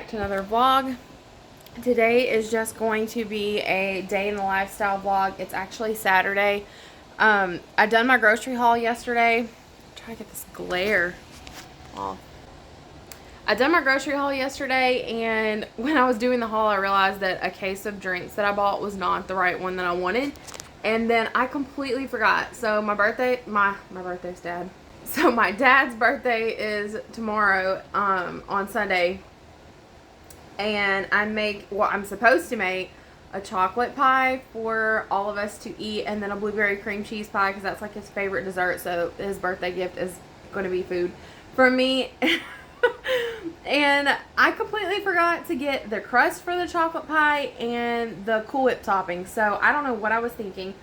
back to another vlog. Today is just going to be a day in the lifestyle vlog. It's actually Saturday. I done my grocery haul yesterday. Try to get this glare off. I done my grocery haul yesterday, and when I was doing the haul, I realized that a case of drinks that I bought was not the right one that I wanted, and then I completely forgot. So my birthday's dad. So my dad's birthday is tomorrow, on Sunday, and I'm supposed to make a chocolate pie for all of us to eat, and then a blueberry cream cheese pie because that's like his favorite dessert. So his birthday gift is going to be food for me. And I completely forgot to get the crust for the chocolate pie and the Cool Whip topping. So I don't know what I was thinking.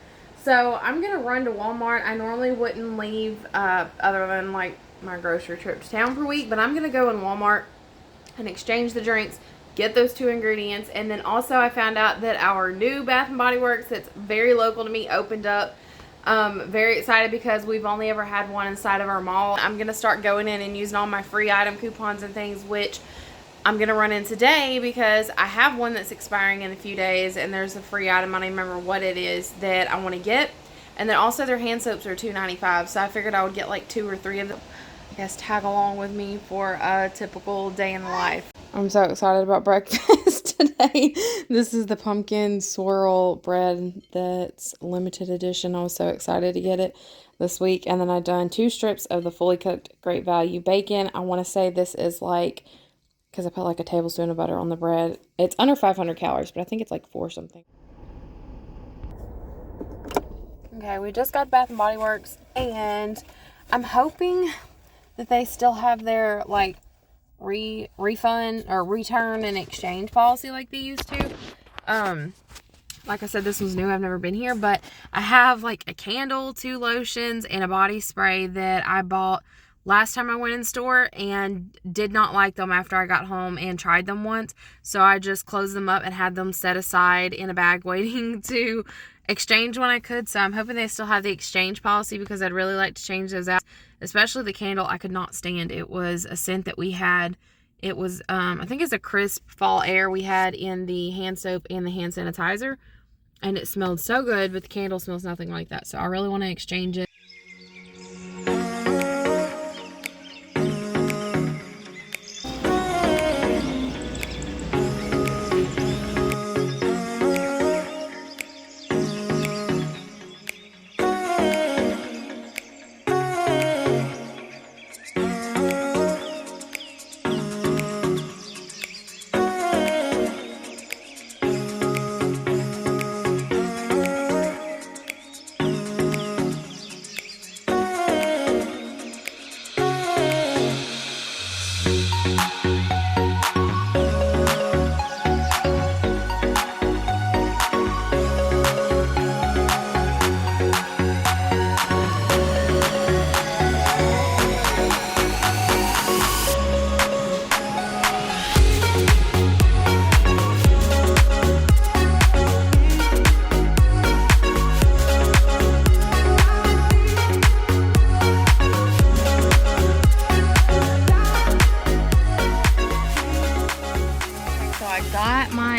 So I'm going to run to Walmart. I normally wouldn't leave other than like my grocery trip to town per week. But I'm going to go in Walmart and exchange the drinks, get those 2 ingredients. And then also I found out that our new Bath & Body Works that's very local to me opened up. Very excited because we've only ever had one inside of our mall. I'm going to start going in and using all my free item coupons and things, which I'm going to run in today because I have one that's expiring in a few days, and there's a free item, I don't even remember what it is, that I want to get. And then also their hand soaps are $2.95, so I figured I would get like 2 or 3 of them. I guess tag along with me for a typical day in the life. I'm so excited about breakfast today. This is the pumpkin swirl bread that's limited edition. I was so excited to get it this week. And then I've done 2 strips of the fully cooked Great Value bacon. I want to say this is like, because I put like a tablespoon of butter on the bread. It's under 500 calories, but I think it's like 4 something. Okay, we just got Bath & Body Works, and I'm hoping that they still have their like refund or return and exchange policy like they used to. Like I said, this was new. I've never been here, but I have like a candle, 2 lotions, and a body spray that I bought last time I went in store and did not like them after I got home and tried them once. So I just closed them up and had them set aside in a bag waiting to exchange when I could. So I'm hoping they still have the exchange policy because I'd really like to change those out. Especially the candle, I could not stand. It was a scent that we had. It was, I think it's a crisp fall air we had in the hand soap and the hand sanitizer. And it smelled so good, but the candle smells nothing like that. So I really want to exchange it.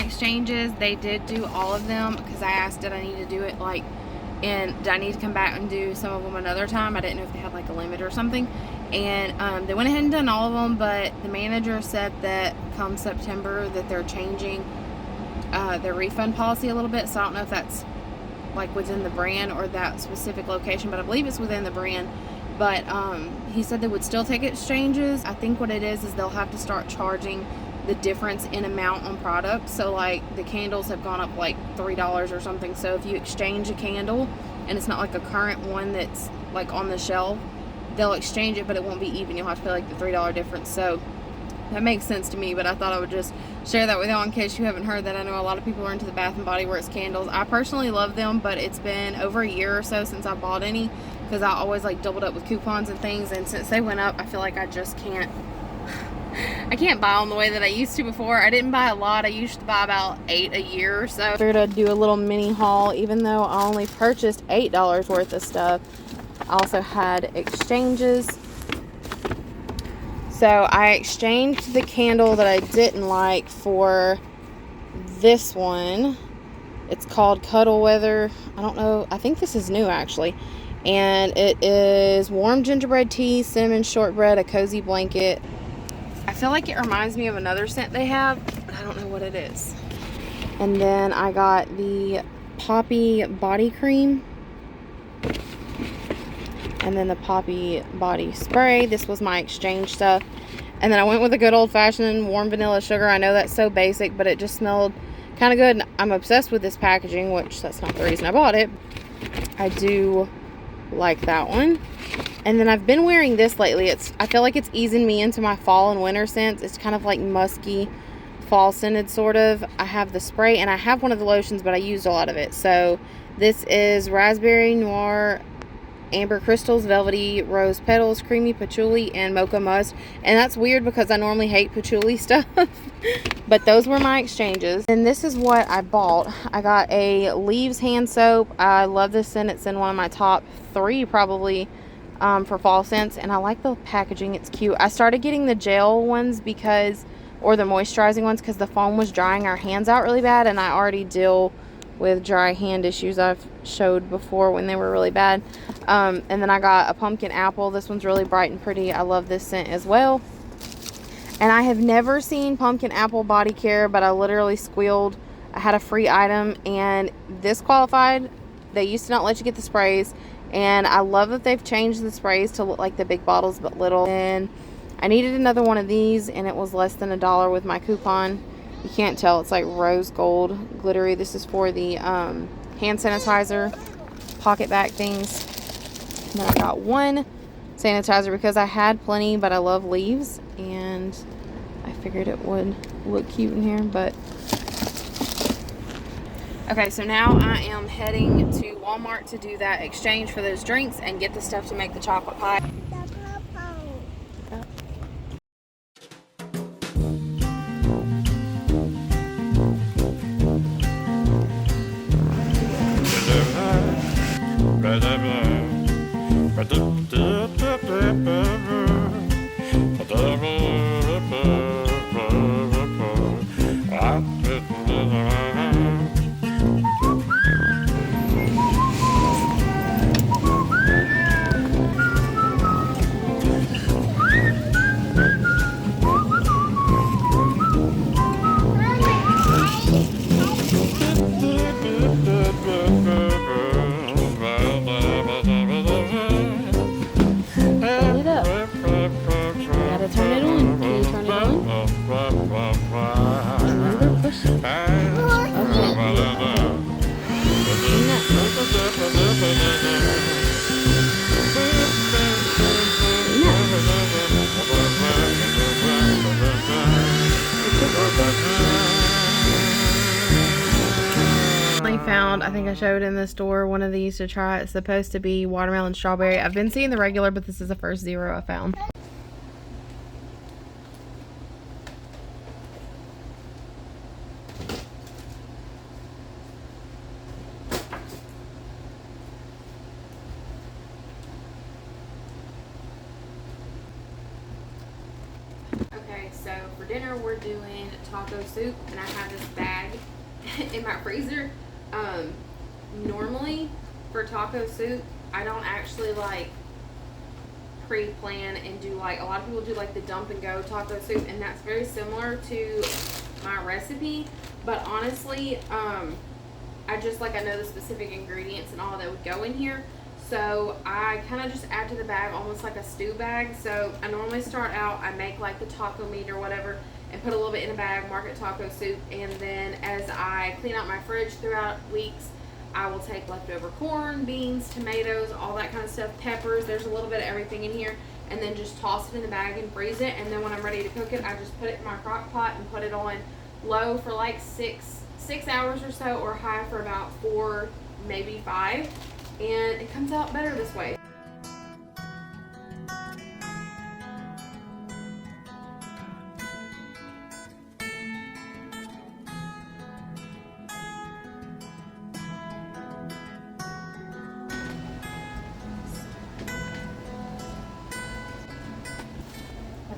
Exchanges, they did do all of them because I asked did I need to do it like, and did I need to come back and do some of them another time. I didn't know if they had like a limit or something, and they went ahead and done all of them, but the manager said that come September that they're changing their refund policy a little bit. So I don't know if that's like within the brand or that specific location, but I believe it's within the brand. But he said they would still take exchanges. I think what it is they'll have to start charging the difference in amount on products. So like the candles have gone up like $3 or something. So if you exchange a candle and it's not like a current one that's like on the shelf, they'll exchange it, but it won't be even. You'll have to pay like the $3 difference. So that makes sense to me, but I thought I would just share that with y'all in case you haven't heard that. I know a lot of people are into the Bath & Body Works candles. I personally love them, but it's been over a year or so since I bought any because I always like doubled up with coupons and things, and since they went up, I feel like I just can't buy them the way that I used to before. I didn't buy a lot. I used to buy about 8 a year or so. I figured I'd do a little mini haul, even though I only purchased $8 worth of stuff. I also had exchanges. So I exchanged the candle that I didn't like for this one. It's called Cuddle Weather. I don't know. I think this is new actually. And it is warm gingerbread tea, cinnamon shortbread, a cozy blanket. I feel like it reminds me of another scent they have, but I don't know what it is. And then I got the Poppy body cream. And then the Poppy body spray. This was my exchange stuff. And then I went with a good old-fashioned warm vanilla sugar. I know that's so basic, but it just smelled kind of good. And I'm obsessed with this packaging, which that's not the reason I bought it. I do like that one. And then I've been wearing this lately. I feel like it's easing me into my fall and winter scents. It's kind of like musky, fall scented sort of. I have the spray and I have one of the lotions, but I used a lot of it. So this is Raspberry Noir, Amber Crystals, Velvety Rose Petals, Creamy Patchouli, and Mocha Musk. And that's weird because I normally hate patchouli stuff. But those were my exchanges. And this is what I bought. I got a Leaves hand soap. I love this scent. It's in one of my top 3 probably for fall scents. And I like the packaging. It's cute. I started getting the gel ones because, or the moisturizing ones, because the foam was drying our hands out really bad. And I already deal with dry hand issues I've showed before when they were really bad. And then I got a pumpkin apple. This one's really bright and pretty. I love this scent as well. And I have never seen pumpkin apple body care, but I literally squealed. I had a free item and this qualified. They used to not let you get the sprays, and I love that they've changed the sprays to look like the big bottles but little. And I needed another one of these and it was less than $1 with my coupon. You can't tell, it's like rose gold glittery. This is for the hand sanitizer pocket back things. And then I got one sanitizer because I had plenty, but I love Leaves and I figured it would look cute in here. But okay, so now I am heading to Walmart to do that exchange for those drinks and get the stuff to make the chocolate pie. Found, I think I showed in the store, one of these to try. It's supposed to be watermelon strawberry. I've been seeing the regular, but this is the first zero I found. Okay, so for dinner we're doing taco soup, and I have this bag in my freezer. Normally for taco soup I don't actually like pre-plan and do, like a lot of people do, like the dump and go taco soup, and that's very similar to my recipe. But honestly, I just, like, I know the specific ingredients and all that would go in here, so I kind of just add to the bag almost like a stew bag. So I normally start out, I make like the taco meat or whatever and put a little bit in a bag, mark it taco soup, and then as I clean out my fridge throughout weeks, I will take leftover corn, beans, tomatoes, all that kind of stuff, peppers, there's a little bit of everything in here, and then just toss it in the bag and freeze it. And then when I'm ready to cook it, I just put it in my crock pot and put it on low for like six hours or so, or high for about 4, maybe 5, and it comes out better this way.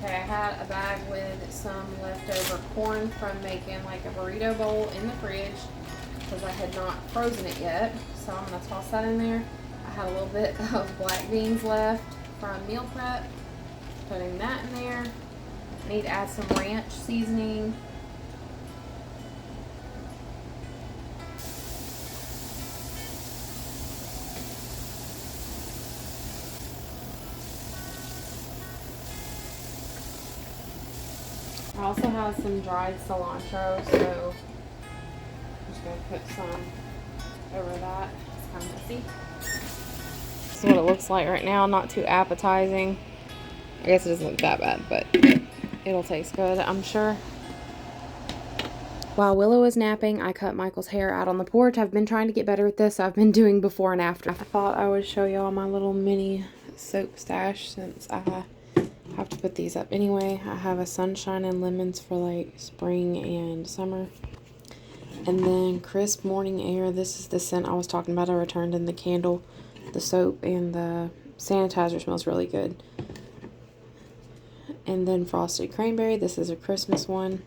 Okay, I had a bag with some leftover corn from making like a burrito bowl in the fridge because I had not frozen it yet. So I'm going to toss that in there. I had a little bit of black beans left from meal prep. Putting that in there. I need to add some ranch seasoning. I also have some dried cilantro, so I'm just going to put some over that. It's kind of messy. This is what it looks like right now. Not too appetizing. I guess it doesn't look that bad, but it'll taste good, I'm sure. While Willow is napping, I cut Michael's hair out on the porch. I've been trying to get better at this. I've been doing before and after. I thought I would show y'all my little mini soap stash since I have to put these up anyway. I have a sunshine and lemons for like spring and summer. And then crisp morning air. This is the scent I was talking about. I returned in the candle. The soap and the sanitizer smells really good. And then frosted cranberry. This is a Christmas one.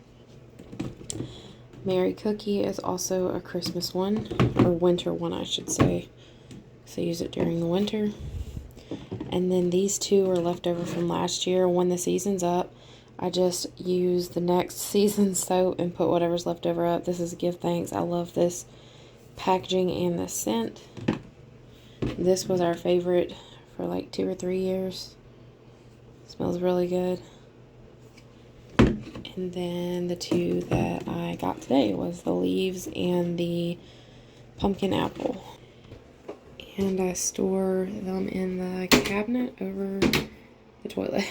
Mary Cookie is also a Christmas one, or winter one I should say. So use it during the winter. And then these two are left over from last year. When the season's up, I just use the next season's soap and put whatever's left over up. This is a give thanks. I love this packaging and the scent. This was our favorite for like 2 or 3 years. Smells really good. And then the two that I got today was the leaves and the pumpkin apple. And I store them in the cabinet over the toilet.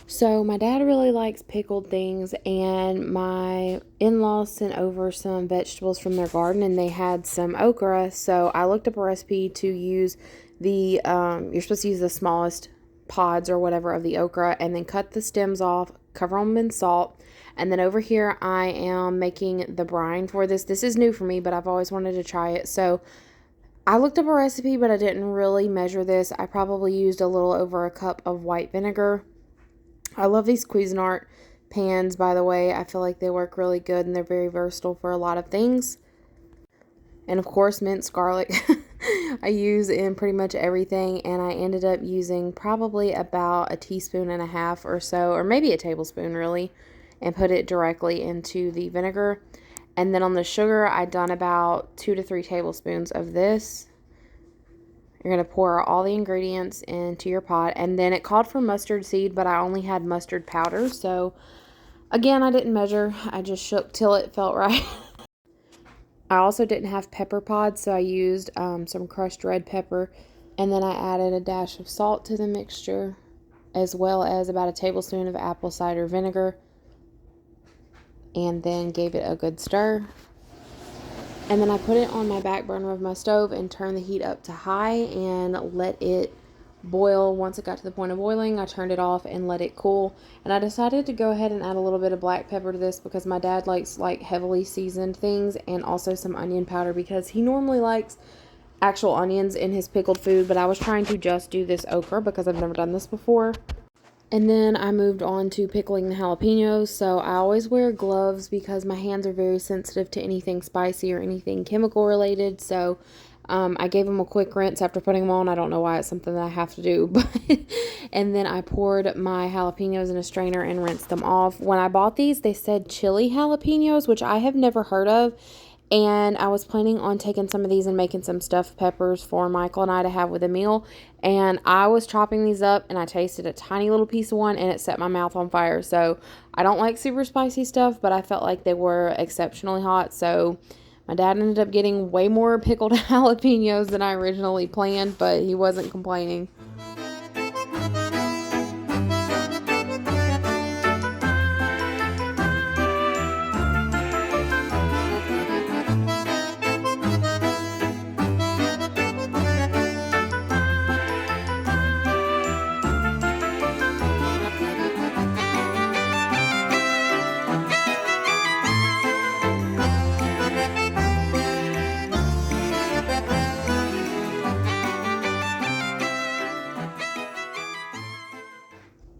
So my dad really likes pickled things, and my in-laws sent over some vegetables from their garden, and they had some okra. So I looked up a recipe to use the, you're supposed to use the smallest pods or whatever of the okra, and then cut the stems off, cover them in salt. And then over here I am making the brine for this. This is new for me, but I've always wanted to try it. So I looked up a recipe, but I didn't really measure this. I probably used a little over a cup of white vinegar. I love these Cuisinart pans, by the way. I feel like they work really good and they're very versatile for a lot of things. And of course, minced garlic I use in pretty much everything, and I ended up using probably about 1.5 teaspoons or so, or maybe a tablespoon really, and put it directly into the vinegar. And then on the sugar, I done about 2 to 3 tablespoons of this. You're going to pour all the ingredients into your pot. And then it called for mustard seed, but I only had mustard powder. So, again, I didn't measure. I just shook till it felt right. I also didn't have pepper pods, so I used some crushed red pepper. And then I added a dash of salt to the mixture, as well as about 1 tablespoon of apple cider vinegar. And then gave it a good stir. And then I put it on my back burner of my stove and turned the heat up to high and let it boil. Once it got to the point of boiling, I turned it off and let it cool. And I decided to go ahead and add a little bit of black pepper to this because my dad likes like heavily seasoned things, and also some onion powder because he normally likes actual onions in his pickled food. But I was trying to just do this okra because I've never done this before. And then I moved on to pickling the jalapenos. So I always wear gloves because my hands are very sensitive to anything spicy or anything chemical related. So I gave them a quick rinse after putting them on. I don't know why, it's something that I have to do. But and then I poured my jalapenos in a strainer and rinsed them off. When I bought these, they said chili jalapenos, which I have never heard of. And I was planning on taking some of these and making some stuffed peppers for Michael and I to have with a meal. And I was chopping these up and I tasted a tiny little piece of one and it set my mouth on fire. So I don't like super spicy stuff, but I felt like they were exceptionally hot. So my dad ended up getting way more pickled jalapenos than I originally planned, but he wasn't complaining.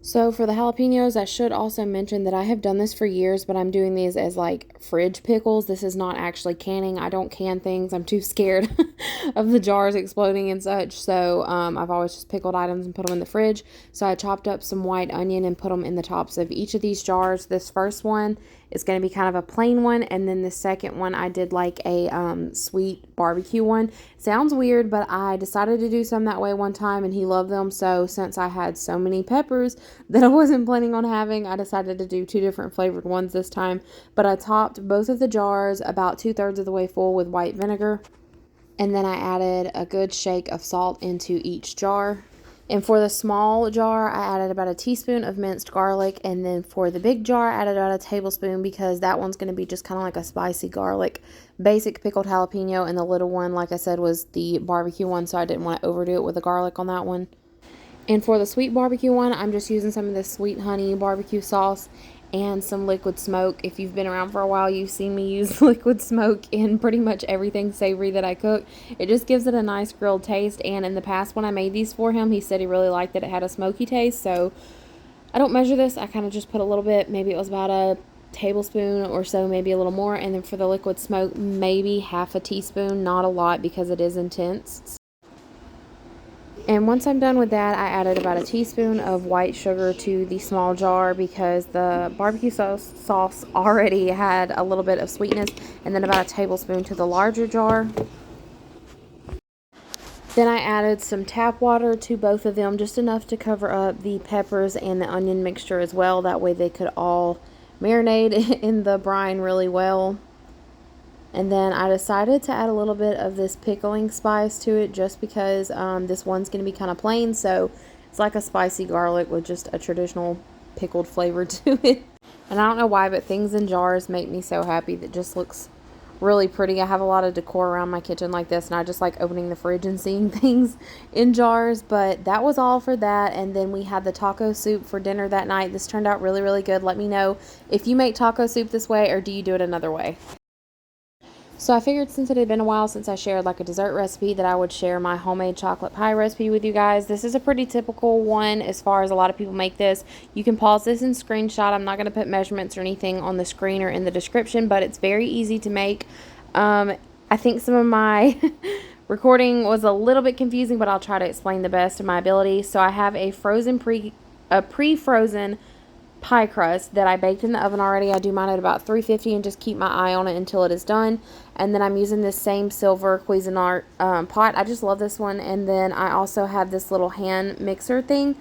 So for the jalapenos, I should also mention that I have done this for years, but I'm doing these as like fridge pickles. This is not actually canning. I don't can things. I'm too scared of the jars exploding and such. So I've always just pickled items and put them in the fridge. So I chopped up some white onion and put them in the tops of each of these jars. This first one is going to be kind of a plain one, and then the second one I did like a sweet barbecue one. Sounds weird, but I decided to do some that way one time and he loved them. So since I had so many peppers that I wasn't planning on having, I decided to do 2 different flavored ones this time. But I topped both of the jars about 2/3 of the way full with white vinegar, and then I added a good shake of salt into each jar. And for the small jar, I added about a teaspoon of minced garlic. And then for the big jar, I added about a tablespoon because that one's going to be just kind of like a spicy garlic, basic pickled jalapeno. And the little one, like I said, was the barbecue one, so I didn't want to overdo it with the garlic on that one. And for the sweet barbecue one, I'm just using some of this sweet honey barbecue sauce and some liquid smoke. If you've been around for a while, you've seen me use liquid smoke in pretty much everything savory that I cook. It just gives it a nice grilled taste. And in the past, when I made these for him, he said he really liked that it had a smoky taste. So I don't measure this. I kind of just put a little bit. Maybe it was about a tablespoon or so, maybe a little more. And then for the liquid smoke, maybe half a teaspoon, not a lot because it is intense. And once I'm done with that, I added about a teaspoon of white sugar to the small jar because the barbecue sauce already had a little bit of sweetness, and then about a tablespoon to the larger jar. Then I added some tap water to both of them, just enough to cover up the peppers and the onion mixture as well. That way they could all marinate in the brine really well. And then I decided to add a little bit of this pickling spice to it just because this one's going to be kind of plain. So it's like a spicy garlic with just a traditional pickled flavor to it. And I don't know why, but things in jars make me so happy. That just looks really pretty. I have a lot of decor around my kitchen like this, and I just like opening the fridge and seeing things in jars. But that was all for that. And then we had the taco soup for dinner that night. This turned out really, really good. Let me know if you make taco soup this way or do you do it another way. So I figured since it had been a while since I shared like a dessert recipe that I would share my homemade chocolate pie recipe with you guys. This is a pretty typical one as far as a lot of people make this. You can pause this and screenshot. I'm not going to put measurements or anything on the screen or in the description, but it's very easy to make. I think some of my recording was a little bit confusing, but I'll try to explain the best of my ability. So I have a pre-frozen pie crust that I baked in the oven already. I do mine at about 350 and just keep my eye on it until it is done. And then I'm using this same silver Cuisinart pot. I just love this one. And then I also have this little hand mixer thing.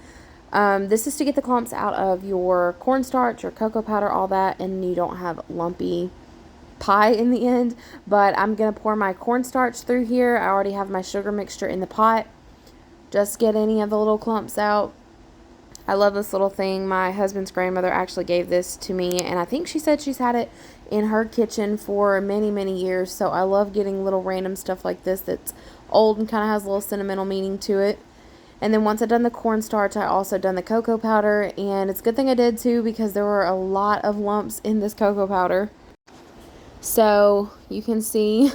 This is to get the clumps out of your cornstarch, your cocoa powder, all that, and you don't have lumpy pie in the end. But I'm going to pour my cornstarch through here. I already have my sugar mixture in the pot. Just get any of the little clumps out. I love this little thing. My husband's grandmother actually gave this to me, and I think she said she's had it in her kitchen for many, many years. So I love getting little random stuff like this that's old and kind of has a little sentimental meaning to it. And then once I've done the cornstarch, I also done the cocoa powder, and it's a good thing I did too because there were a lot of lumps in this cocoa powder. So you can see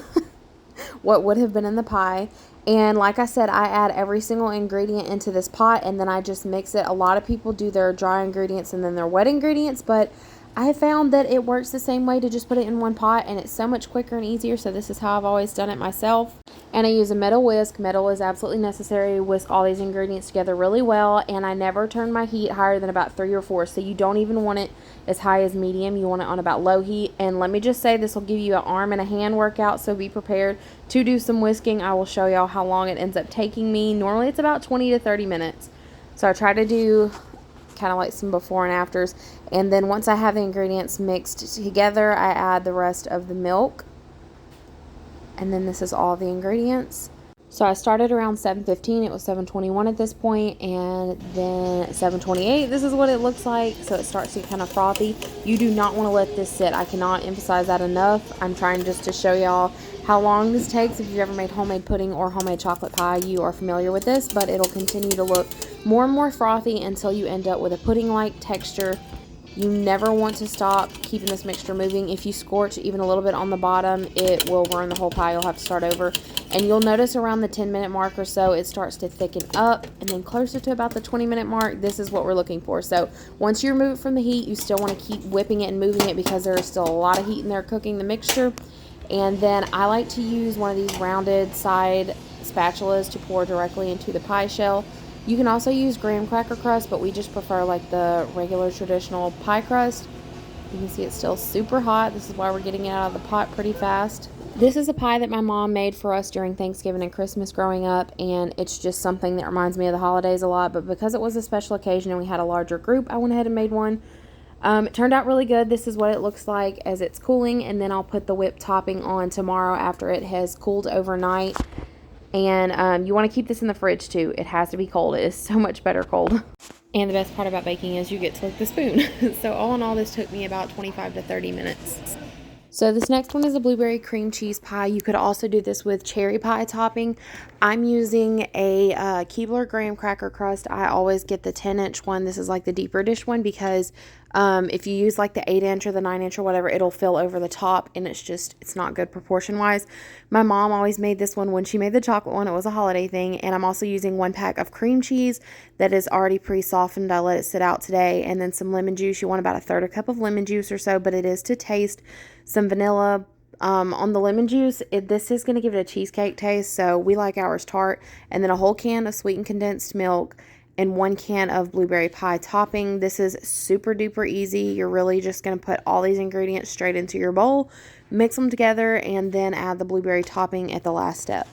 what would have been in the pie. And like I said, I add every single ingredient into this pot and then I just mix it. A lot of people do their dry ingredients and then their wet ingredients, but I have found that it works the same way to just put it in one pot, and it's so much quicker and easier. So this is how I've always done it myself. And I use a metal whisk. Metal is absolutely necessary. Whisk all these ingredients together really well, and I never turn my heat higher than about 3 or 4. So you don't even want it as high as medium. You want it on about low heat. And let me just say, this will give you an arm and a hand workout, so be prepared to do some whisking. I will show y'all how long it ends up taking me. Normally it's about 20 to 30 minutes. So I try to do kind of like some before and afters. And then once I have the ingredients mixed together, I add the rest of the milk. And then this is all the ingredients. So I started around 7:15. It was 7:21 at this point, and then at 7:28, this is what it looks like. So it starts to get kind of frothy. You do not want to let this sit. I cannot emphasize that enough. I'm trying just to show y'all how long this takes. If you've ever made homemade pudding or homemade chocolate pie, you are familiar with this, but it'll continue to look more and more frothy until you end up with a pudding-like texture. You never want to stop keeping this mixture moving. If you scorch even a little bit on the bottom, it will ruin the whole pie. You'll have to start over. And you'll notice around the 10-minute mark or so, it starts to thicken up. And then closer to about the 20-minute mark, this is what we're looking for. So once you remove it from the heat, you still want to keep whipping it and moving it because there is still a lot of heat in there cooking the mixture. And then I like to use one of these rounded side spatulas to pour directly into the pie shell. You can also use graham cracker crust, but we just prefer like the regular traditional pie crust. You can see it's still super hot. This is why we're getting it out of the pot pretty fast. This is a pie that my mom made for us during Thanksgiving and Christmas growing up, and it's just something that reminds me of the holidays a lot. But because it was a special occasion and we had a larger group, I went ahead and made one. It turned out really good. This is what it looks like as it's cooling, and then I'll put the whipped topping on tomorrow after it has cooled overnight. And you want to keep this in the fridge too. It has to be cold. It is so much better cold. And the best part about baking is you get to lick the spoon. So all in all, this took me about 25 to 30 minutes. So this next one is a blueberry cream cheese pie. You could also do this with cherry pie topping. I'm using a Keebler graham cracker crust. I always get the 10-inch one. This is like the deeper dish one because if you use like the 8-inch or the 9-inch or whatever, it'll fill over the top and it's not good proportion wise. My mom always made this one when she made the chocolate one. It was a holiday thing. And I'm also using 1 pack of cream cheese that is already pre-softened. I let it sit out today. And then some lemon juice. You want about 1/3 cup of lemon juice or so, but it is to taste. Some vanilla on the lemon juice. This is going to give it a cheesecake taste, so we like ours tart. And then a whole can of sweetened condensed milk and 1 can of blueberry pie topping. This is super duper easy. You're really just going to put all these ingredients straight into your bowl, mix them together, and then add the blueberry topping at the last step.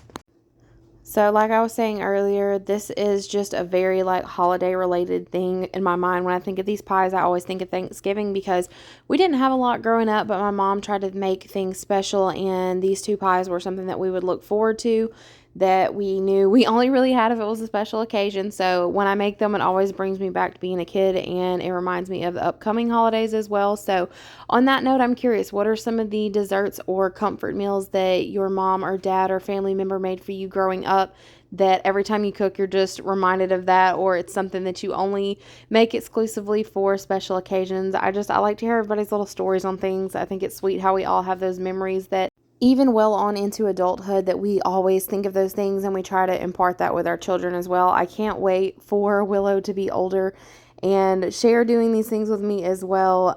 So like I was saying earlier, this is just a very like holiday related thing in my mind. When I think of these pies, I always think of Thanksgiving because we didn't have a lot growing up, but my mom tried to make things special, and these 2 pies were something that we would look forward to, that we knew we only really had if it was a special occasion. So when I make them, it always brings me back to being a kid, and it reminds me of the upcoming holidays as well. So on that note, I'm curious, what are some of the desserts or comfort meals that your mom or dad or family member made for you growing up that every time you cook, you're just reminded of that, or it's something that you only make exclusively for special occasions? I like to hear everybody's little stories on things. I think it's sweet how we all have those memories that even well on into adulthood, that we always think of those things, and we try to impart that with our children as well. I can't wait for Willow to be older and share doing these things with me as well.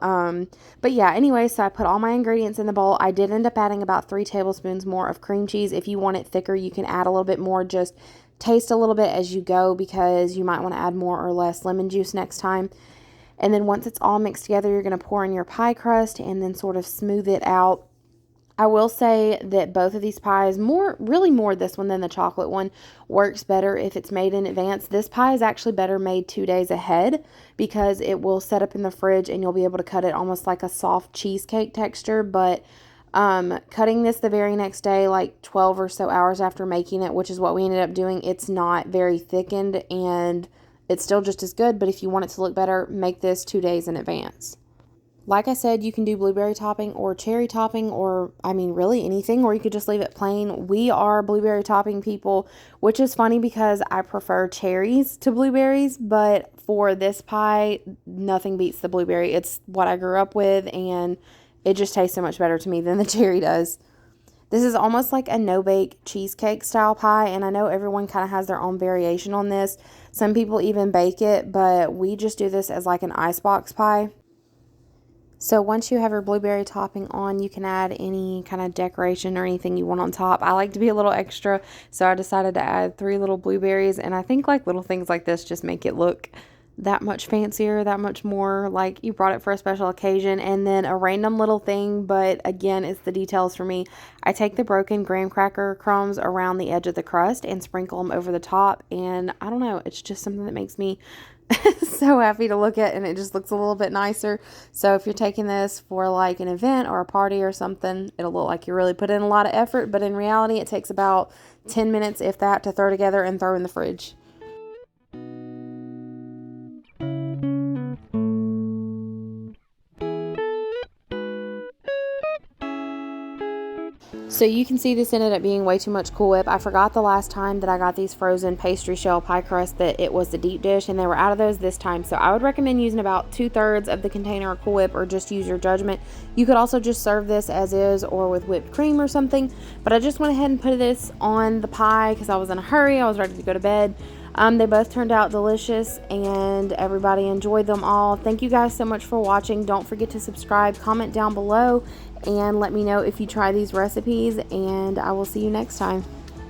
But yeah, anyway, so I put all my ingredients in the bowl. I did end up adding about 3 tablespoons more of cream cheese. If you want it thicker, you can add a little bit more. Just taste a little bit as you go, because you might want to add more or less lemon juice next time. And then once it's all mixed together, you're going to pour in your pie crust and then sort of smooth it out. I will say that both of these pies, really more this one than the chocolate one, works better if it's made in advance. This pie is actually better made 2 days ahead because it will set up in the fridge and you'll be able to cut it almost like a soft cheesecake texture. But cutting this the very next day, like 12 or so hours after making it, which is what we ended up doing, it's not very thickened and it's still just as good. But if you want it to look better, make this 2 days in advance. Like I said, you can do blueberry topping or cherry topping, or I mean really anything, or you could just leave it plain. We are blueberry topping people, which is funny because I prefer cherries to blueberries, but for this pie, nothing beats the blueberry. It's what I grew up with, and it just tastes so much better to me than the cherry does. This is almost like a no-bake cheesecake style pie, and I know everyone kind of has their own variation on this. Some people even bake it, but we just do this as like an icebox pie. So once you have your blueberry topping on, you can add any kind of decoration or anything you want on top. I like to be a little extra, so I decided to add 3 little blueberries, and I think like little things like this just make it look that much fancier, that much more like you brought it for a special occasion. And then a random little thing, but again, it's the details for me. I take the broken graham cracker crumbs around the edge of the crust and sprinkle them over the top, and I don't know, it's just something that makes me so happy to look at, and it just looks a little bit nicer. So if you're taking this for like an event or a party or something, it'll look like you really put in a lot of effort, but in reality it takes about 10 minutes, if that, to throw together and throw in the fridge. So So you can see this ended up being way too much Cool Whip. I forgot the last time that I got these frozen pastry shell pie crust that it was the deep dish, and they were out of those this time. So I would recommend using about 2/3 of the container of Cool Whip, or just use your judgment. You could also just serve this as is or with whipped cream or something. But I just went ahead and put this on the pie because I was in a hurry. I was ready to go to bed. They both turned out delicious, and everybody enjoyed them all. Thank you guys so much for watching. Don't forget to subscribe, comment down below, and let me know if you try these recipes, and I will see you next time.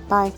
Bye.